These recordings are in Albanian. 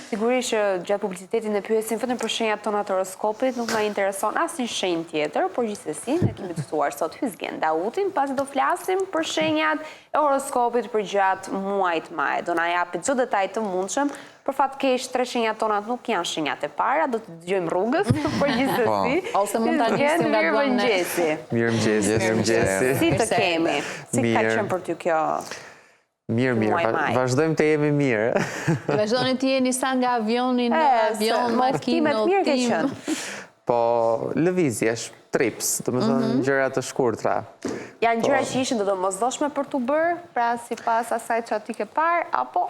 Sigurisht që gjatë publicitetin e pyesin vetëm për shenjat tona të horoskopit, nuk na intereson asnjë shenjë tjetër, por gjithsesi ne kemi të ftuar sot Hyzgen Dautin, pasi do flasim për shenjat e horoskopit për gjatë muajit maj. Do na japi çdo detaj të mundshëm. Për fat keq, 3 shenjat tona nuk janë shenjat e para, do të dëgjojmë rrugës, por gjithsesi. Ose mund ta nisim nga duan. Mirëmëngjesi. Si të kemi? Si ka qenë për ty kjo? Mirë, vazhdojmë të jemi mirë. Vazhdojnë të jeni sa nga avioni në avion, makinë, udhtim. Po, lëvizjesh, trips, të më thënë gjëra të shkurtra. Janë gjëra që ishin domosdoshme për t'u bërë, pra sipas asaj që ti ke parë, apo?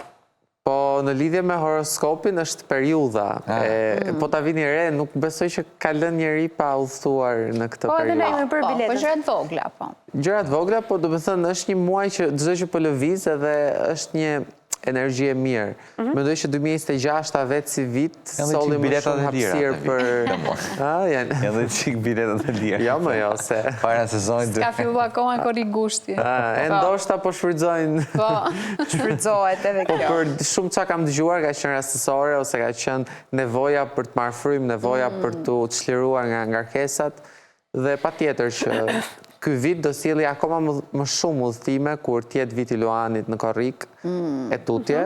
Po, në lidhje me horoskopin është periudha. Po ta vini re, nuk besoj që ka lënë njeri pa udhëtuar në këtë periudhë. Po, edhe lejmë për biletën. Po, gjërat vogla, po. Gjërat vogla, po do të thënë është një muaj që çdo që po lëviz edhe është një energji e mirë. Mendoj që 2026 vetë si vit solli më shumë hapësirë për Edhe çik biletat e lira. Jo, më jo, se para sezonit. Ka filluar akoma korrigushti. E ndoshta po shfrytëzojnë. Po, shfrytëzohet edhe kjo. Po për shumë çka kam dëgjuar ka qenë rastësore ose ka qenë nevoja për të marrë frymë, nevoja për të çliruar nga ngarkesat dhe patjetër që ky vit do sjellë akoma më shumë udhëtime kur tjetë viti Luanit në Korrik e tutje.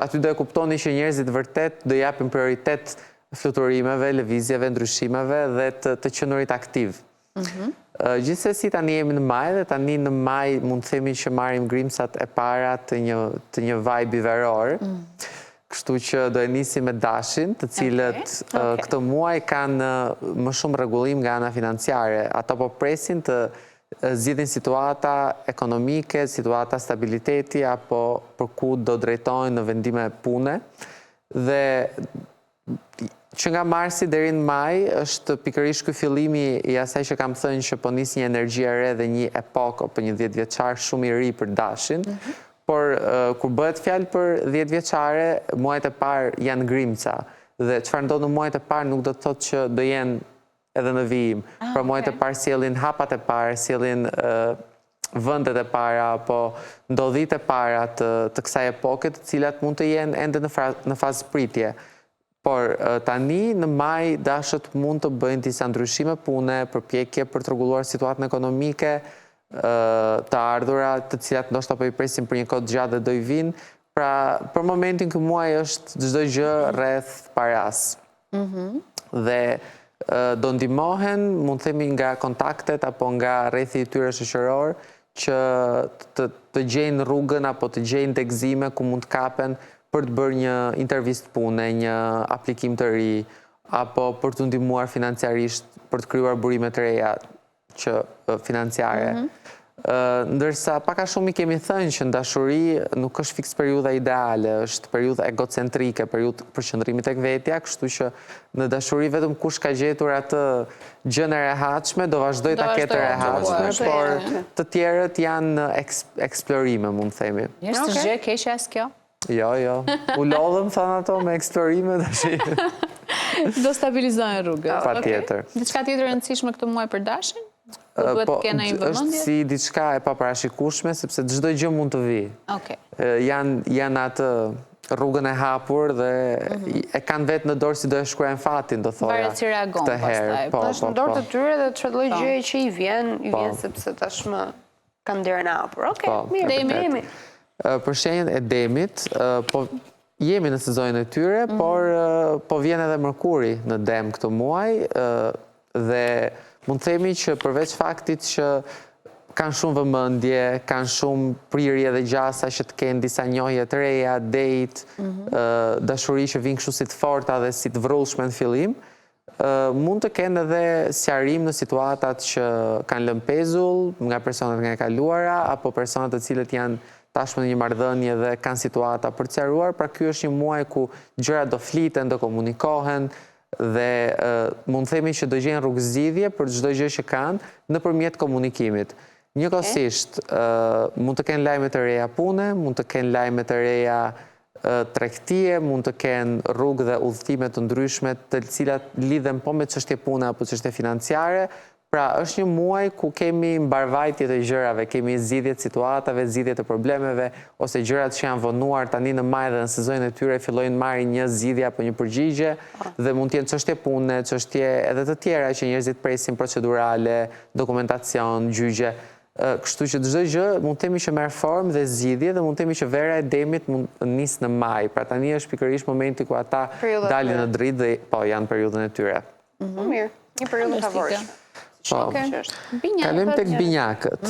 Aty do e kuptoni që njerëzit vërtet do japin prioritet fluturimeve, lëvizjeve, ndryshimeve dhe të qenurit aktiv. Gjithsesi tani jemi në maj dhe tani në maj mund të themi që marrim grimsat e para të një vibe veror. Kështu që do e nisi me dashin, të cilët këtë muaj kanë më shumë rregullim nga ana financiare. Ata po presin të zgjidhin situata ekonomike, situata stabiliteti, apo për ku do drejtojnë në vendime pune. Dhe që nga marsi deri në maj është pikërisht ky fillimi i asaj që kam thënë që po nis një energji e re dhe një epokë apo një 10 vjeçar shumë i ri për dashin. Por kur bëhet fjalë për 10 vjeçare, muajt e parë janë grimca. Dhe çfarë ndodh në muajt e parë nuk do të thotë që do jenë edhe në vijim. Pra muajt e parë sjellin hapat e parë, sjellin vendet e para apo ndodhit e para të kësaj epoke, të cilat mund të jenë ende në fazë pritje. Por tani në maj dashët mund të bëjnë disa ndryshime pune, përpjekje për të rregulluar situatën ekonomike, të ardhura të cilat ndoshta po i presim për një kohë gjatë dhe do i vinë. Pra, për momentin ky muaj është çdo gjë rreth paras. Dhe do ndihmohen, mund të themi nga kontaktet apo nga rrethi i tyre shoqëror që të gjejnë rrugën apo të gjejnë tegzime ku mund të kapen për të bërë një intervistë pune, një aplikim të ri, apo për të ndihmuar financiarisht për të krijuar burime të reja financiare. Ndërsa paka shumë i kemi thënë që në dashuri nuk është fiks periudha ideale, është periudha egocentrike, periudha përqendrimit tek vetja, kështu që në dashuri vetëm kush ka gjetur atë gjën e rehatshme do vazhdoj ta ketë rehatshme, por të tjerët janë eksplorime, mund të themi. Është gjë e keqe as kjo? Jo. U lodhëm, thënë ato, me eksplorime tash. Do stabilizojnë rrugën. Patjetër. Diçka tjetër e rëndësishme këtë muaj për dashin? Po, është si diçka e paparashikueshme, sepse çdo gjë mund të vi. Janë atë rrugën e hapur dhe e kanë vetë në dorë si do e shkruajnë fatin, do thoya. Varet si reagon pastaj. Është në dorë të tyre dhe çdo lloj gjëje që i vjen sepse tashmë kanë derën e hapur. Mirë, jemi. Për shenjën e Demit, po jemi në sezonin e tyre, por po vjen edhe Mërkuri në Dem këtë muaj dhe mund të themi që përveç faktit që kanë shumë vëmendje, kanë shumë prirje dhe gjasa që të kenë disa njohje të reja, date, dashuri që vinë kështu si të forta dhe si të vrullshme në fillim, mund të kenë edhe sqarim në situatat që kanë lënë pezull nga personat nga e kaluara apo personat të cilët janë tashmë në një marrëdhënie dhe kanë situata për të sqaruar. Pra ky është një muaj ku gjërat do fliten, do komunikohen dhe mund të themi që do gjejnë rrugëzgjidhje për çdo gjë që kanë nëpërmjet komunikimit. Njëkohësisht mund të kenë lajme të reja pune, mund të kenë lajme të reja tregtie, mund të kenë rrugë dhe udhëtime të ndryshme të cilat lidhen po me çështje pune apo çështje financiare. Pra, është një muaj ku kemi mbarvajtje të gjërave, kemi zgjidhjet situatave, zgjidhjet të problemeve, ose gjërat që janë vonuar tani në maj dhe në sezonin e tyre fillojnë marrin një zgjidhje apo një përgjigje dhe mund të jenë çështje pune, çështje edhe të tjera që njerëzit presin procedurale, dokumentacion, gjyqje. Kështu që çdo gjë mund të themi që merr formë dhe zgjidhje dhe mund të themi që vera e demit mund nis në maj. Pra tani është pikërisht momenti ku ata dalin në dritë dhe po janë periudhën e tyre. Mirë, një periudhë favorishme. Kalojmë tek binjakët.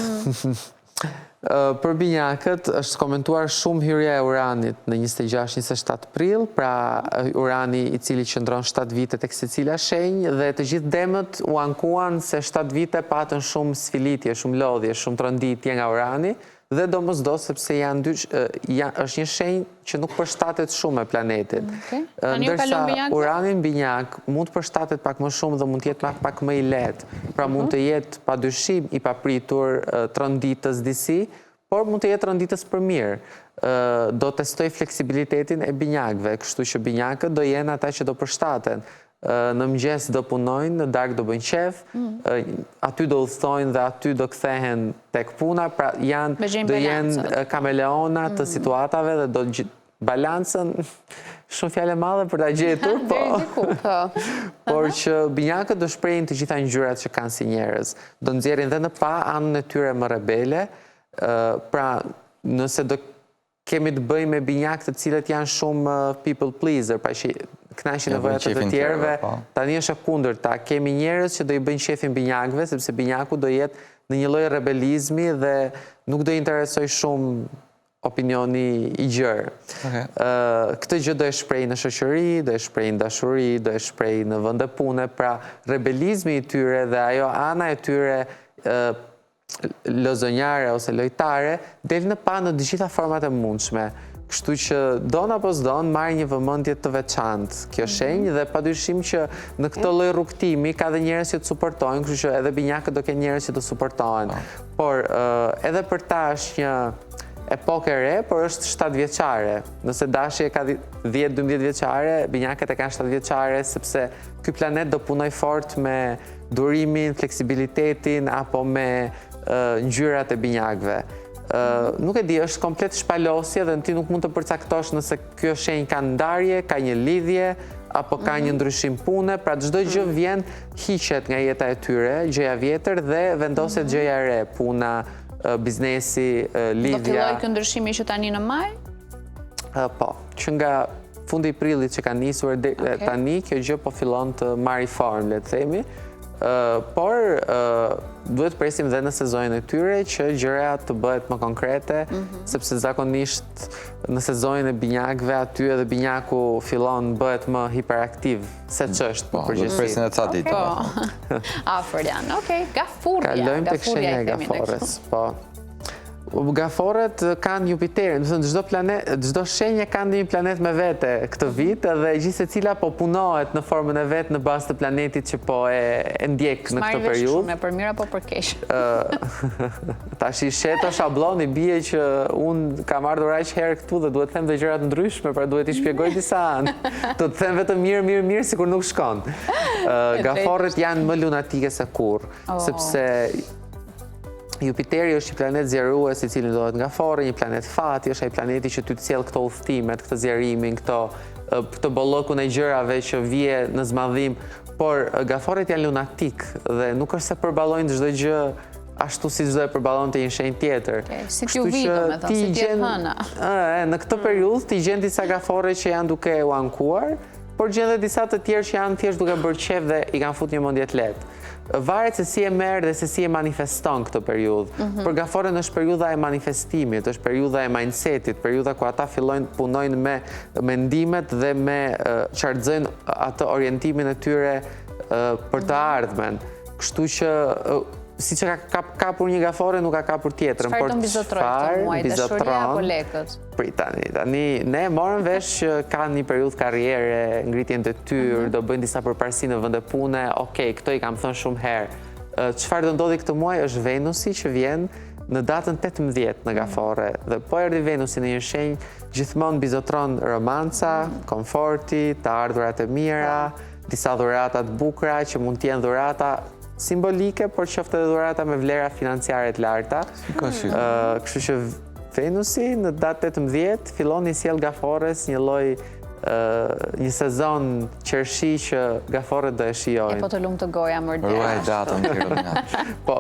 Për binjakët është komentuar shumë hyrja e Uranit në 26-27 prill, pra Urani i cili qëndron 7 vite tek secila shenjë dhe të gjithë demët u ankuan se 7 vite patën shumë sfilitje, shumë lodhje, shumë tronditje nga Urani dhe domosdo sepse është një shenjë që nuk përshtatet shumë me planetin. Ndërsa Urani në binjak mund të përshtatet pak më shumë dhe mund të jetë pak më i lehtë. Pra mund të jetë padyshim i papritur tronditës disi, por mund të jetë tronditës për mirë. Do testoj fleksibilitetin e binjakëve, kështu që binjakët do jenë ata që do përshtaten. Në mëngjes do punojnë, në darkë do bëjnë qef, aty do udhëtojnë dhe aty do kthehen tek puna, pra do jenë kameleona të situatave dhe do balancën, shumë fjale madhe për ta gjetur, por që binjakët do shprehin të gjitha ngjyrat që kanë si njerëz, do nxjerrin dhe në pa anën e tyre më rebele, pra nëse do kemi të bëjmë me binjakë të cilët janë shumë people pleaser, pra që knaqin nevojat të tjerëve, tani është e kundërta. Kemi njerëz që do i bëjnë shefin binjakëve, sepse binjaku do jetë në një lloj rebelizmi dhe nuk do i interesoj shumë opinioni i gjerë. Këtë gjë do e shprehë në shoqëri, do e shprehë në dashuri, do e shprehë në vende pune, pra rebelizmi i tyre dhe ajo ana e tyre lozonjare ose lojtare del në pa në të gjitha format e mundshme. Kështu që don apo s'don marrë një vëmendje të veçantë kjo shenjë dhe padyshim që në këtë lloj rrugtimi ka dhe njerëz që të suportojnë, kështu që edhe binjakët do kenë njerëz që të suportohen. Por edhe për ta është një epokë e re, por është 7 vjeçare. Nëse dashi e ka 10-12 vjeçare, binjakët e kanë 7 vjeçare sepse ky planet do punoj fort me durimin, fleksibilitetin apo me ngjyrat e binjakëve. Nuk e di, është komplet shpalosje dhe ti nuk mund të përcaktosh nëse kjo shenjë ka ndarje, ka një lidhje, apo ka një ndryshim pune, pra çdo gjë vjen, hiqet nga jeta e tyre, gjëja vjetër dhe vendoset gjëja e re, puna, biznesi, lidhja. Do filloj ky ndryshimi që tani në maj? Po, që nga fundi i prillit që ka nisur tani, kjo gjë po fillon të marrë formë, le të themi. Por duhet presim dhe në sezonin e tyre që gjërat të bëhet më konkrete, sepse zakonisht në sezonin e binjakëve aty edhe binjaku fillon bëhet më hiperaktiv, se ç'është po përgjithësi. Do të presin ca ditë. Po. Afër janë. Okej, gafurja. Kalojmë tek shenja e gafores. Po. Gaforët kanë Jupiterin, çdo shenjë ka një planet me vete këtë vit dhe gjithë secila po punohet në formën e vet në bazë të planetit që po e ndjek në këtë periudhë. S'marrë për mirë apo për keq? Tash i sheto shabloni bie që unë kam ardhur aq herë këtu dhe duhet të them dhe gjëra të ndryshme, pra duhet i shpjegoj disa anë. Do të them vetëm mirë sikur nuk shkon. Gaforët janë më lunatike se kurrë, sepse Jupiteri është një planet zjerues i cili ndodhet nga Forri, një planet fati, është ai planeti që ty të sjell këto udhëtimet, këtë zjerimin, këtë bollokun e gjërave që vije në zmadhim, por gaforët janë lunatik dhe nuk është se përballojnë çdo gjë ashtu si çdo e përballonte një shenjë tjetër. Si t'ju vido, me thonë, si t'jetë hëna. Në këtë periudhë ti gjen disa gaforë që janë duke u ankuar, por gjen edhe disa të tjerë që janë thjesht duke bërë qef dhe i kanë futur një mendje të lehtë. Varet se si e merr dhe se si e manifeston këtë periudhë. Për gaforën është periudha e manifestimit, është periudha e mindsetit, periudha ku ata fillojnë punojnë me mendimet dhe me qartëzojnë atë orientimin e tyre për të ardhmen. Kështu që si që ka kapur një gafore, nuk ka kapur tjetrën. Çfarë të mbizotroj këtë muaj, dashuria apo lekët? Tani, ne morëm vesh që ka një periudhë karriere, ngritjen detyrë, do bëjnë disa përparësi në vende pune, okej, këto i kam thënë shumë herë. Çfarë do ndodhi këtë muaj është Venusi që vjen në datën 18 në gafore. Dhe po erdhi Venusi në një shenjë, gjithmonë bizotron romanca, komforti, të ardhurat e mira, disa dhurata të bukura që mund të jenë dhurata simbolike, por qoftë edhe dhurata me vlera financiare të larta. Kështu që Venusi në datë 18 fillon një sjell gaforës një sezon qershi që gaforët do e shijojnë. E po të lumë të goja mërdi. Ruaj datën Kirolina. Po,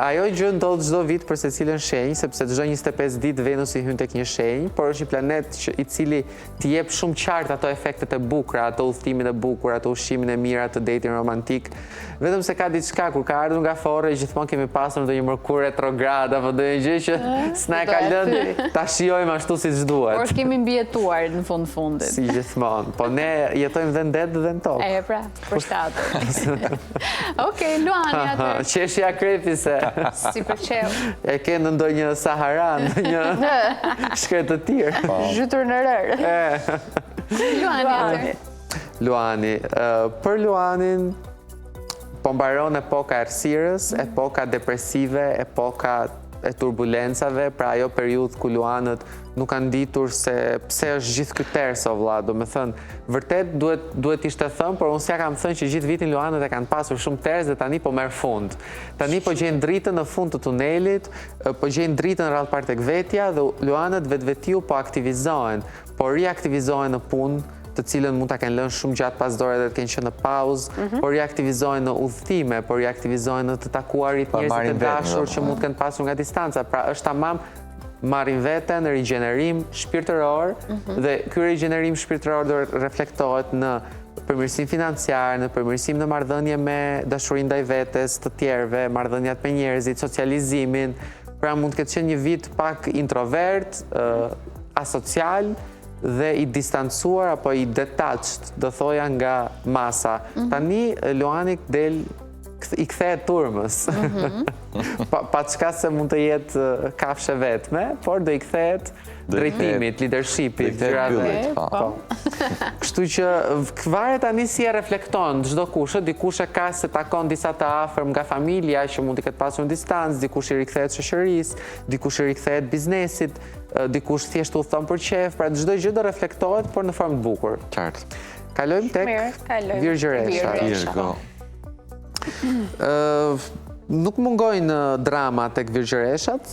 ajo gjë ndodh çdo vit për secilën shenjë, sepse çdo 25 ditë Venusi hyn tek një shenjë, por është një planet i cili t'i jep shumë qartë ato efektet e bukura, ato udhëtimin e bukur, ato ushqimin e mirë, ato datin romantik. Vetëm se ka diçka kur ka ardhur gafore, gjithmonë kemi pasur ndonjë Mërkur retrograd apo ndonjë gjë që s'na ka lënë ta shijojmë ashtu siç duhet. Por kemi mbijetuar në fundit. Si gjithmonë, po ne jetojmë dhe në det dhe në tokë. E pra, për shtatër. Okej, Luani atër. Qeshja krepi se Si pëlqeu. e ke në ndonjë Sahara, ndonjë shkret të tjerë. Zhytur në rërë. Luani atër. Luani, për Luanin po mbaron epoka errësirës, epoka depresive, epoka e turbulencave, pra ajo periudhë ku luanët nuk kanë ditur se pse është gjithë ky ters o vlla, do me thënë, vërtet duhet ishte thënë, por unë s'ja kam thënë që gjithë vitin luanët e kanë pasur shumë ters dhe tani po merr fund. Tani po gjejnë dritën në fund të tunelit, po gjejnë dritën rrallë parë tek vetja dhe luanët vetvetiu po aktivizohen, po riaktivizohen në punë, të cilën mund ta kenë lënë shumë gjatë pas dore dhe të kenë qenë në pauzë, por riaktivizohen në udhëtime, por riaktivizohen në të takuarit njerëzit të dashur që mund të kenë pasur nga distanca. Pra është tamam marrin veten, rigjenerim shpirtëror dhe ky rigjenerim shpirtëror do reflektohet në përmirësim financiar, në përmirësim në marrëdhënie me dashurinë ndaj vetes, të tjerëve, marrëdhëniet me njerëzit, socializimin. Pra mund të ketë qenë një vit pak introvert, asocial, dhe i distancuar apo i detached, do thoja, nga masa. Tani Luani i kthehet turmës. Pa çka se mund të jetë kafshë vetme, por do i kthehet drejtimit, leadershipit. Kështu që varet tani si e reflekton çdo kush, dikush e ka se takon disa të afërm nga familja që mund të ketë pasur në distancë, dikush i rikthehet shoqërisë, dikush i rikthehet biznesit, dikush thjesht u thon për qef, pra çdo gjë do reflektohet, por në formë të bukur. Qartë. Kalojmë tek Virgjëresha. Virgo. Nuk mungojnë drama tek Virgjëreshat,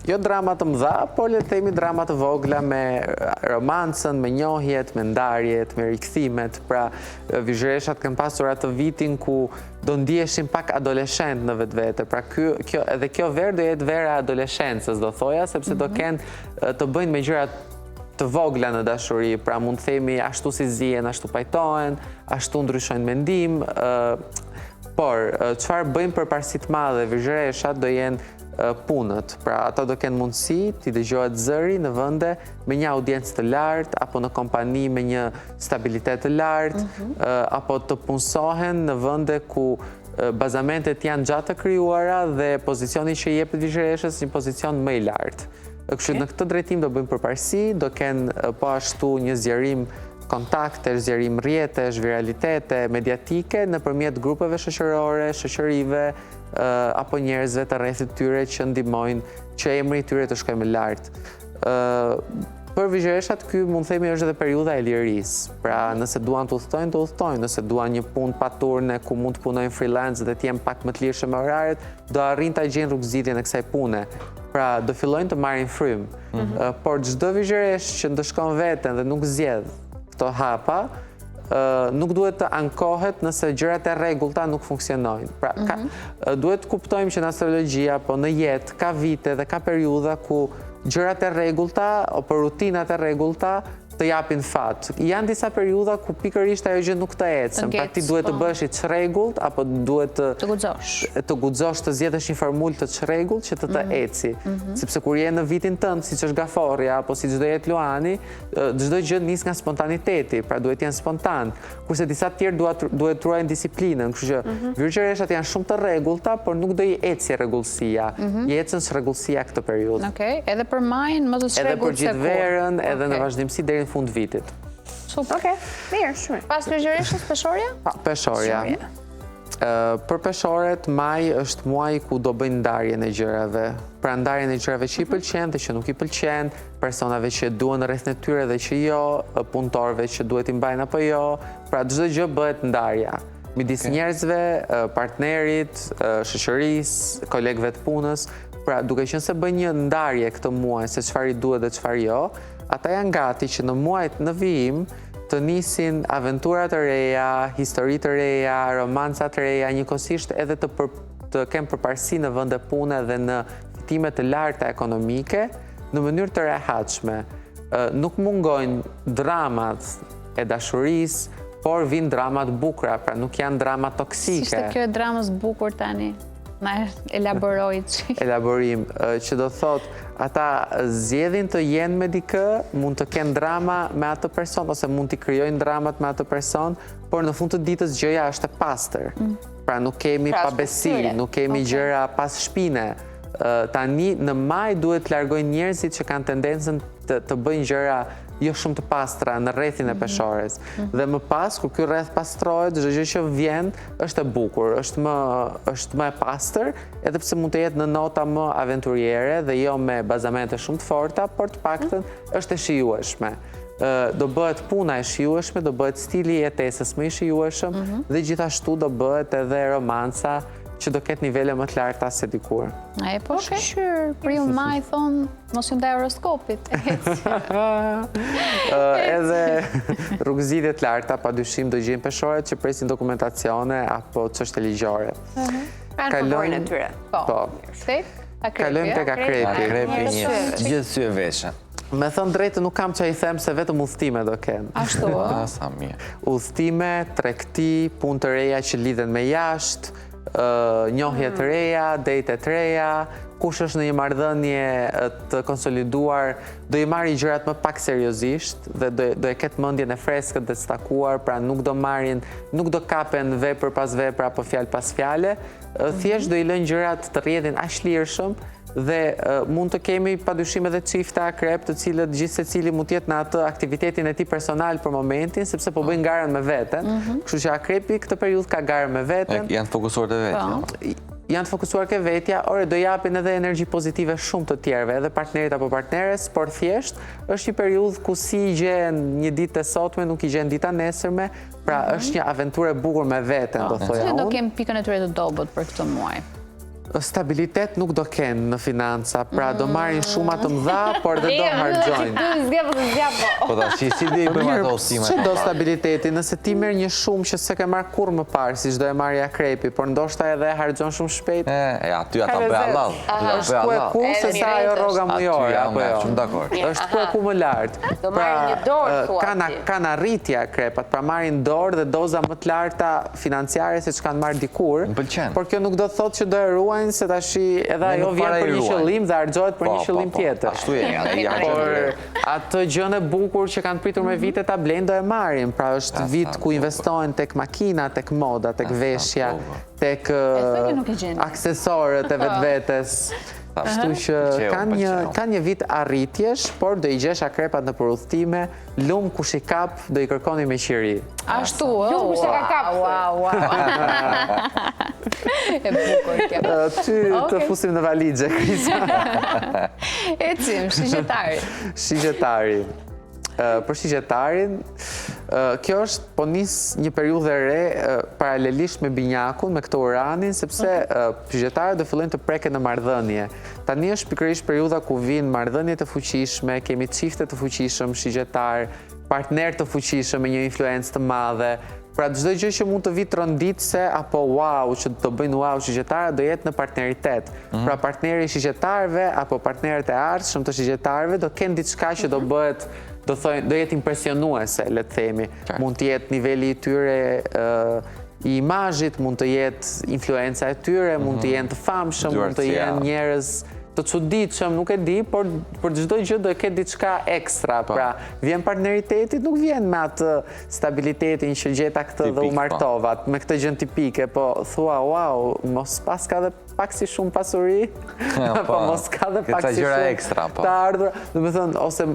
jo drama të mëdha, por le të themi drama të vogla me romancën, me njohjet, me ndarjet, me rikthimet. Pra Virgjëreshat kanë pasur atë vitin ku do ndiheshin pak adoleshent në vetvete. Pra edhe kjo verë do jetë vera e adoleshencës, do thoja, sepse do kenë të bëjnë me gjëra të vogla në dashuri. Pra mund të themi ashtu si zihen, ashtu pajtohen, ashtu ndryshojnë mendim. Por çfarë bëjnë përparësi të madhe Virgjëreshat do jenë punët. Pra ata do kenë mundësi t'i dëgjohet zëri në vende me një audiencë të lartë, apo në kompani me një stabilitet të lartë, apo të punësohen në vende ku bazamentet janë gjatë të krijuara dhe pozicioni që jepet Virgjëreshës një pozicion më i lartë. Kështu në këtë drejtim do bëjmë përparësi, do kenë po ashtu një zgjerim kontakte, zgjerim rrjetesh, viralitete, mediatike nëpërmjet grupeve shoqërore, shoqërive, apo njerëzve të rrethit tyre që ndihmojnë që emri i tyre të shkojë më lart. Për Virgjëreshat ky mund themi është edhe periudha e lirisë. Pra nëse duan të udhtojnë, nëse duan një punë pa turne ku mund të punojnë freelance dhe të jenë pak më të lirshëm me oraret, do arrin ta gjejnë rrugëzitjen e kësaj pune. Pra do fillojnë të marrin frymë. Por çdo Virgjëresh që ndëshkon veten dhe nuk zgjedh këto hapa, nuk duhet të ankohet nëse gjërat e rregullta nuk funksionojnë. Pra, duhet të kuptojmë që në astrologjia, po në jetë, ka vite dhe ka periudha ku gjërat e rregullta apo rutinat e rregullta të japin fat. Janë disa periudha ku pikërisht ajo gjë nuk të ecën. Pra ti duhet të bësh i çrregullt apo duhet të guxosh të zgjedhësh një formulë të çrregullt që të eci. Sepse kur je në vitin tënd, siç është Gaforja apo siç do jetë Luani, çdo gjë nis nga spontaniteti, pra duhet të jenë spontan. Kurse disa të tjerë duhet të ruajnë disiplinën, kështu që Virgjëreshat janë shumë të rregullta, por nuk do i eci rregullësia. I ecën rregullësia këtë periudhë. Okej, edhe për majën më të çrregullt se edhe për gjithë verën, edhe në vazhdimsi deri në fund vitit. Super. Okej, mirë, shumë. Pas Virgjëreshës, Peshorja? Peshorja. Për Peshoret, maj është muaj ku do bëjnë ndarjen e gjërave. Pra ndarjen e gjërave që i pëlqen dhe që nuk i pëlqen, personave që duan rreth në tyre dhe që jo, punëtorëve që duhet i mbajnë apo jo. Pra çdo gjë bëhet ndarja. midis njerëzve, partnerit, shoqërisë, kolegëve të punës. Pra, duke qenë se bën një ndarje këtë muaj se çfarë i duhet dhe çfarë jo, ata janë gati që në muajt në vijim të nisin aventura të reja, histori të reja, romanca të reja, njëkohësisht edhe të kemë përparësi në vende pune dhe në fitime të larta ekonomike në mënyrë të rehatshme. Nuk mungojnë dramat e dashurisë, por vinë dramat bukura, pra nuk janë dramat toksike. Si ishte kjo e dramës bukur tani? Na elaborojt që. Elaborim, që do thot, ata zgjedhin të jenë me dikë, mund të kenë drama me atë person, ose mund t'i kryojnë dramat me atë person, por në fund të ditës gjëja është e pastër. Pra nuk kemi pabesi, nuk kemi gjëra pas shpine. Tani në maj duhet të largojnë njerëzit që kanë tendencën të bëjnë gjëra jo shumë të pastra në rrethin e peshores. Dhe më pas, kur ky rreth pastrohet, çdo gjë që vjen është e bukur, është më e pastër, edhe pse mund të jetë në nota më aventuriere dhe jo me bazamente shumë të forta, por të paktën është e shijueshme. Do bëhet puna e shijueshme, do bëhet stili i jetesës më i shijueshëm dhe gjithashtu do bëhet edhe romanca që do ketë nivele më të larta se dikur. A e po shqyr, prim maj thonë, mos ju ndaj horoskopit. Edhe rrugëzidhje të larta, padyshim do gjejmë peshoret që presin dokumentacione apo çështje ligjore. Kalojnë e tyre. Po. Kalojmë tek akrepi. Akrepi një gjithë sy e veshe. Me thënë drejtë nuk kam që i them se vetëm udhëtime do kenë. Ashtu, Sa mirë. Udhëtime, tregti, punë të reja që lidhen me jashtë, njohje të reja, dejte të reja, kush është në një marrëdhënie të konsoliduar, do i marrë gjërat më pak seriozisht dhe do e ketë mendjen e freskët dhe të stakuar, pra nuk do kapen vepër pas vepër apo fjalë pas fjale, thjesht do i lënë gjërat të rrjedhin aq lirshëm dhe mund të kemi padyshim edhe çifte akrep të cilët gjithë secili mund të jetë në atë aktivitetin e tij personal për momentin, sepse po bëjnë garën me veten. Kështu që akrepi këtë periudhë ka garën me veten. Janë të fokusuar te vetja. Janë të fokusuar ke vetja, ore do japin edhe energji pozitive shumë të tjerëve, edhe partnerit apo partneres, por thjesht është një periudhë ku si i gjen një ditë e sotme, nuk i gjen dita nesërme, pra është një aventurë e bukur me veten, do thoja unë. do kemë pikën e tyre të dobët për këtë muaj? Stabilitet nuk do kenë në financa, pra do marrin shumë të mëdha, por dhe do harxojnë. Po tash si do i bëjmë ato usime? Ç'do stabiliteti, nëse ti merr një shumë që s'e ke marr kurrë më parë, siç do e marrë akrepi, por ndoshta edhe e harxon shumë shpejt. Aty ata bëj Allah. Është ku e ku se sa ajo rroga mujore apo jo. Shumë dakord. Është ku e ku më lart. Do marrin një dorë thua. Kanë arritje akrepat, pra marrin dorë dhe doza më të larta financiare se ç'kan marrë dikur. M'pëlqen. Por kjo nuk do të thotë që do e ruajnë se tashi edhe ajo vjen për një qëllim dhe harxohet për një qëllim tjetër. Ashtu e. Por atë gjën e bukur që kanë pritur me vite ta blejnë do e marrin. Pra është vit ku investojnë tek makina, tek moda, tek veshja, tek aksesorët e vetvetes. Kështu që kanë një vit arritjesh, por do i gjesh akrepat në udhëtime, lum kush i kap do i kërkoni me qiri. Ashtu, Lum kush e ka kap. Wow. E bukur kjo. Ty të fusim në valixhe, Krisa. Ecim, shigjetari. Shigjetari. Për shigjetarin, kjo është po nis një periudhë e re paralelisht me binjakun, me këtë uranin, sepse shigjetarët do fillojnë të preken në marrëdhënie. Tani është pikërisht periudha ku vinë marrëdhënie të fuqishme, kemi çifte të fuqishëm shigjetar, partner të fuqishëm me një influencë të madhe. Pra çdo gjë që mund të vi tronditse apo wow, që të bëjnë wow shigjetarët do jetë në partneritet. Pra partneri i shigjetarëve apo partnerët e ardhshëm të shigjetarëve do kenë diçka që do bëhet do jetë impresionuese, le të themi. Mund të jetë niveli i tyre i imazhit, mund të jetë influenca e tyre, mund të jenë të famshëm, mund të jenë njerëz të çuditshëm, nuk e di, por për çdo gjë do e ketë diçka ekstra. Pra, vjen partneriteti, nuk vjen me atë stabilitetin që gjeta këtë dhe u martova, me këtë gjën tipike, po thua, wow, mos pas ka dhe pak si shumë pasuri, po mos ka dhe pak si shumë të ardhur. Do të thënë, ose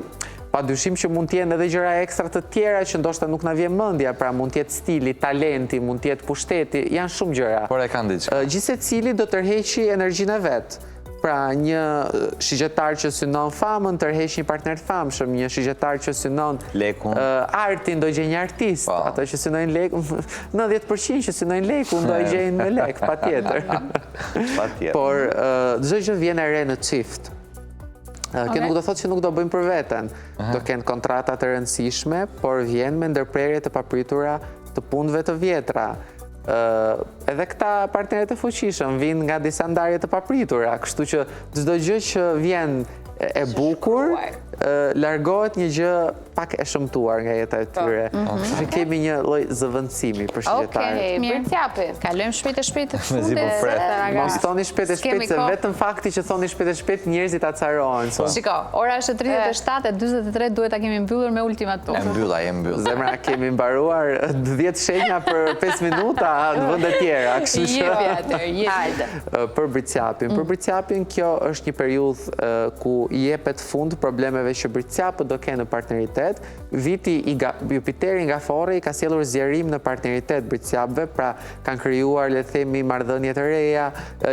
padyshim që mund t'jenë edhe gjëra ekstra të tjera që ndoshta nuk na vjen mendja, pra mund t'jetë stili, talenti, mund t'jetë pushteti, janë shumë gjëra. Por e kanë diçka. Gjithsecili do tërheqi energjinë e vet. Pra një shigjetar që synon famën, tërheq një partner të famshëm, një shigjetar që synon artin, do gjej një artist, ato që synojnë lekun, 90% që synojnë lekun, do i gjejnë me lek, patjetër. Por çdo gjë vjen e re në çift. Kjo nuk do thotë që nuk do bëjmë për veten. Do kenë kontrata të rëndësishme, por vjen me ndërprerje të papritura të punëve të vjetra. Edhe këta partnerët e fuqishëm vinë nga disa ndarje të papritura, kështu që çdo gjë që vjen e bukur, largohet një gjë pak e shëmtuar nga jeta e tyre. Kështu që kemi një lloj zëvendësimi për shqiptarët. Okej, Bërçapi. Kalojmë shpejt të fundit. Mos thoni shpejt e shpejt, se vetëm fakti që thoni shpejt e shpejt njerëzit acarohen. Shiko, ora është 37:43, duhet ta kemi mbyllur me ultimatum. E mbyll. Zemra, kemi mbaruar 10 shenja për 5 minuta në vende tjera, kështu që për Bërçapin kjo është një periudhë ku i jepet fund problemeve që Bërçapi do kenë në partneritet. Viti i Jupiteri nga Forri ka sjellur zgjerim në partneritet Bërçapëve, pra kanë krijuar, le të themi, marrëdhënie të reja,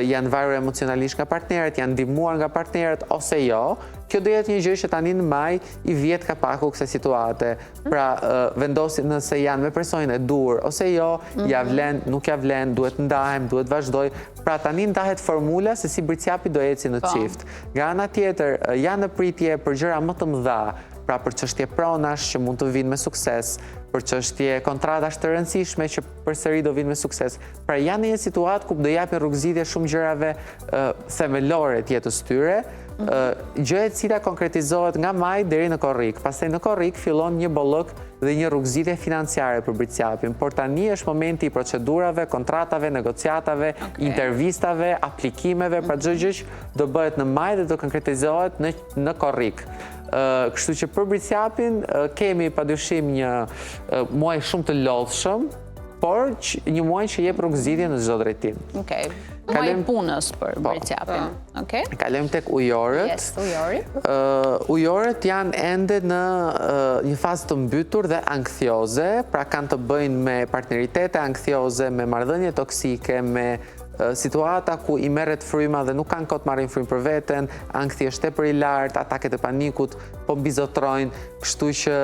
janë varur emocionalisht nga partnerët, janë ndihmuar nga partnerët ose jo. Kjo do jetë një gjë që tani në maj i vjet ka paku kësaj situate. Pra vendosin nëse janë me personin e dur ose jo, ja vlen, nuk ja vlen, duhet ndahem, duhet vazhdoj. Pra tani ndahet formula se si Bërçapi do eci në çift. Nga ana tjetër, janë në pritje për gjëra më të mëdha, pra për çështje pronash që mund të vinë me sukses, për çështje kontratash të rëndësishme që përsëri do vinë me sukses. Pra janë në një situatë ku do japin rrugëzidhje shumë gjërave themelore të jetës tyre, gjë e cila konkretizohet nga maj deri në korrik. Pastaj në korrik fillon një bollok dhe një rrugëzidhje financiare për Bërçapin. Por tani është momenti i procedurave, kontratave, negociatave, intervistave, aplikimeve, pra çdo gjë që do bëhet në maj dhe do konkretizohet në korrik. Kështu që për Bërçapin kemi padyshim një muaj shumë të lodhshëm, por një muaj që jep rrugëzidhje në çdo drejtim. Okej. Muaj punës për Bërçapin. Okej. Kalojmë tek ujorët. Yes, ujori. Ujorët janë ende në një fazë të mbytur dhe anktioze, pra kanë të bëjnë me partneritete anktioze, me marrëdhënie toksike, me situata ku i merret fryma dhe nuk kanë kohë të marrin frymë për veten, ankthi është tepër i lartë, ataket e panikut po mbizotrojnë, kështu që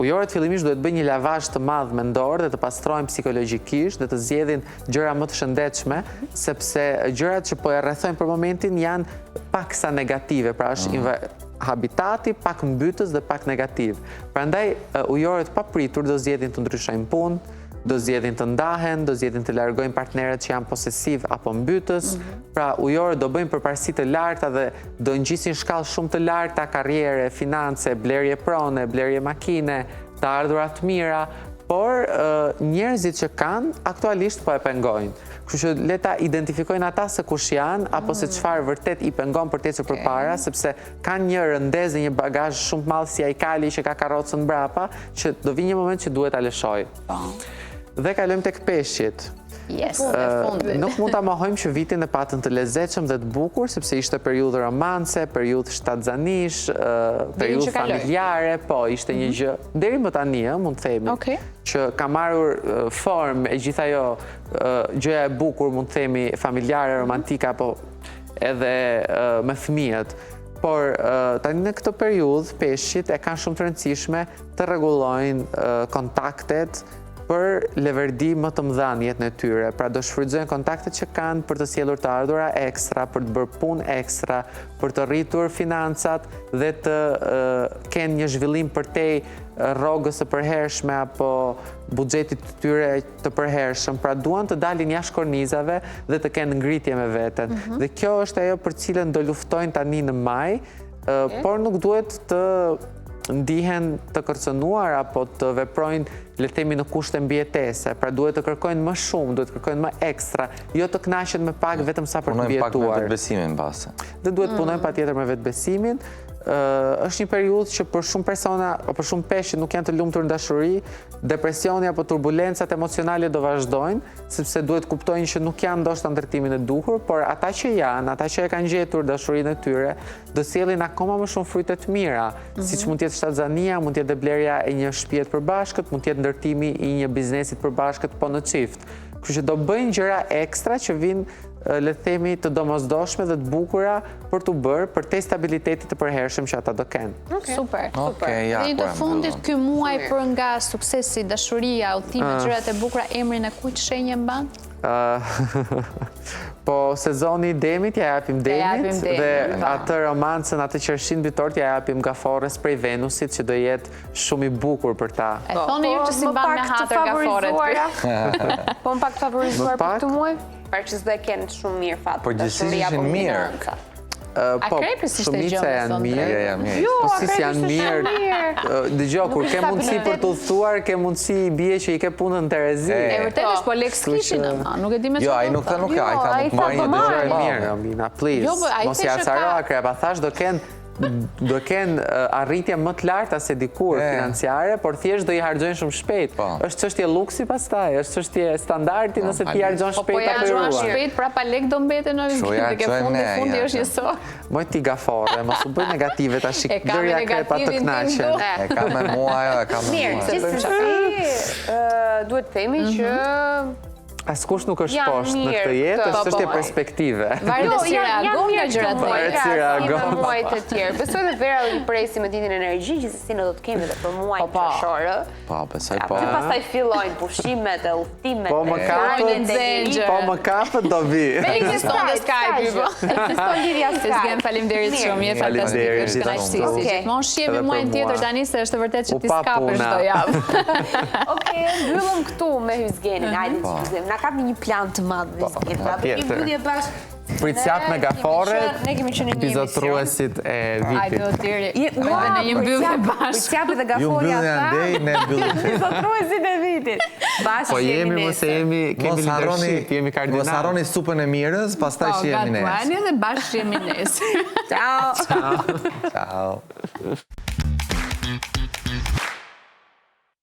ujorët fillimisht duhet bëjnë një lavazh të madh mendor dhe të pastrohen psikologjikisht dhe të zgjedhin gjëra më të shëndetshme, sepse gjërat që po e rrethojnë për momentin janë paksa negative, pra është habitati pak mbytës dhe pak negativ. Prandaj ujorët papritur do zgjedhin të ndryshojnë punë, do zgjedhin të ndahen, do zgjedhin të largojnë partnerët që janë posesiv apo mbytës. Pra ujorët do bëjnë përparësi të larta dhe do ngjisin shkallë shumë të larta karriere, finance, blerje prone, blerje makine, të ardhura të mira, por njerëzit që kanë aktualisht po e pengojnë. Kështu që le ta identifikojnë ata se kush janë apo se çfarë vërtet i pengon për të ecur përpara, sepse kanë një rëndezë dhe një bagazh shumë të madh si ai kali që ka karrocën mbrapa, që do vi një moment që duhet ta lëshoj. Dhe kalojmë tek peshqit. Yes, nuk mund ta mohojmë që vitin e patën të lezetshëm dhe të bukur, sepse ishte periudhë romance, periudhë shtatzanish, periudhë familjare, po, ishte një gjë deri më tani, mund të themi, që ka marrur formë e gjithë ajo gjëja e bukur, mund të themi, familjare, romantike apo edhe me fëmijët. Por tani në këtë periudhë peshqit e kanë shumë të rëndësishme të rregullojnë kontaktet për leverdi më të mëdha në jetën e tyre. Pra do shfrytëzojnë kontaktet që kanë për të sjellur të ardhura ekstra, për të bërë punë ekstra, për të rritur financat dhe të kenë një zhvillim përtej rrogës së përhershme apo buxhetit të tyre të përhershëm. Pra duan të dalin jashtë kornizave dhe të kenë ngritje me veten. Dhe kjo është ajo për cilën do luftojnë tani në maj, por nuk duhet të ndihen të kërcënuar apo të veprojnë, le të themi, në kushte mbijetese. Pra duhet të kërkojnë më shumë, duhet të kërkojnë më ekstra, jo të kënaqen me pak vetëm sa për të mbijetuar. Punojnë pak me vetbesimin pastaj. Dhe duhet punojnë patjetër me vetbesimin. Është një periudhë që për shumë persona apo për shumë peshq nuk janë të lumtur në dashuri, depresioni apo turbulencat emocionale do vazhdojnë, sepse duhet kuptojnë që nuk janë ndoshta në drejtimin e duhur, por ata që janë, ata që e kanë gjetur dashurinë e tyre, do sjellin akoma më shumë fryte të mira, siç mund të jetë shtatzania, mund të jetë blerja e një shtëpie të përbashkët, mund të jetë ndërtimi i një biznesi të përbashkët po në çift. Kështu që do bëjnë gjëra ekstra që vinë le të themi, të domosdoshme dhe të bukura për të bërë për te stabilitetit të përhershëm që ata do kenë. Super. Okej, ja, Dhe i të fundit, ky muaj për nga suksesi, dashuria, udhime, gjërat e bukura, emrin e kujt shenjë mban? Po sezoni i demit ja japim demit japim dhe demit, atë romancën, atë qershin bitort ja japim Gaforres prej Venusit që do jetë shumë i bukur për ta. E thoni ju që si mban me hatër Gaforret. Po më pak të favorizuar për këtë muaj? Për që s'do e kenë shumë mirë fatë. Po gjithësisht ishin mirë. Po, Akrepës ishte shumica gjë, janë thonë mirë. Ja, mirë. Jo, Po si akrepës janë ishte mirë. mirë. Dëgjoj, kur ke mundësi për të udhëtuar, ke mundësi i bie që i ke punën Terezi. E vërtet është, po leks kishin ama, nuk e di me Jo, çfarë. ai nuk tha nuk ka, ai tha ai nuk tha marrë po një marrë. dëgjoj Mirë, mirë. Amina, please. Jo, po, ai Mos theshtë ja acaro ka- Akrep, thash do kenë arritje më të larta se dikur financiare, por thjesht do i harxojnë shumë shpejt. Po. Është çështje luksi pastaj, është çështje standardi nëse ti harxhon Po shpejt ja apo i gjuan ruan. shpejt, prapa lek do mbeten në Sho, ja, vizgin, dhe ke çojmë ne, fundi ja, është një so. Moj ti Gaforre, mos u bëj negative tash, E kam dërja Akrepa të negativin tim kënaqen. do. E ka me mua ajo, e ka me Mirë, mua. gjithsesi, duhet të themi që Askush nuk është Janë poshtë në mirë këtë jetë, këtë. është Po, çështje po. perspektive. Varet se si reagon nga mirë gjërat këto të muaj, Varet si reagon. si me muajt e tjerë. Besoj dhe Vera i presi me ditën e energji, gjithsesi ne do të kemi edhe për muajin Po, po. qershor. Po, besoj po. Aty pastaj fillojnë pushimet e udhëtimet. Po më kapët, Zenxhe. po më kapët do vi. Ekziston dhe Skype, po. Ekziston lidhja Zgen, faleminderit shumë, je fantastik, Faleminderit, është kënaqësi. gjithashtu. Si gjithmonë shihemi Edhe për muajin tjetër mua. tani se është vërtet që U ti pa skapesh puna. çdo javë. Okej, mbyllëm këtu me Hyzgenin. Hajde të shkëzim. Na kapni një plan të madh me Hyzgenin. Pra, bëjmë patjetër. mbyllje bash. Pritjat me Gaforret, Ne kemi qenë në një epizodruesit e Hajde vitit. o tiri. Edhe në një mbyllje bashkë. Pritjapi dhe Ju Gaforja mbyllin andej, ne mbyllim. Epizodruesit e vitit. Bashkë Po jemi, mos e jemi, kemi leadership, jemi Mos kardinal. harroni supën e mirës, pastaj Po, shihemi nesër. gatuani dhe bashkë jemi nesër. Ciao. Ciao.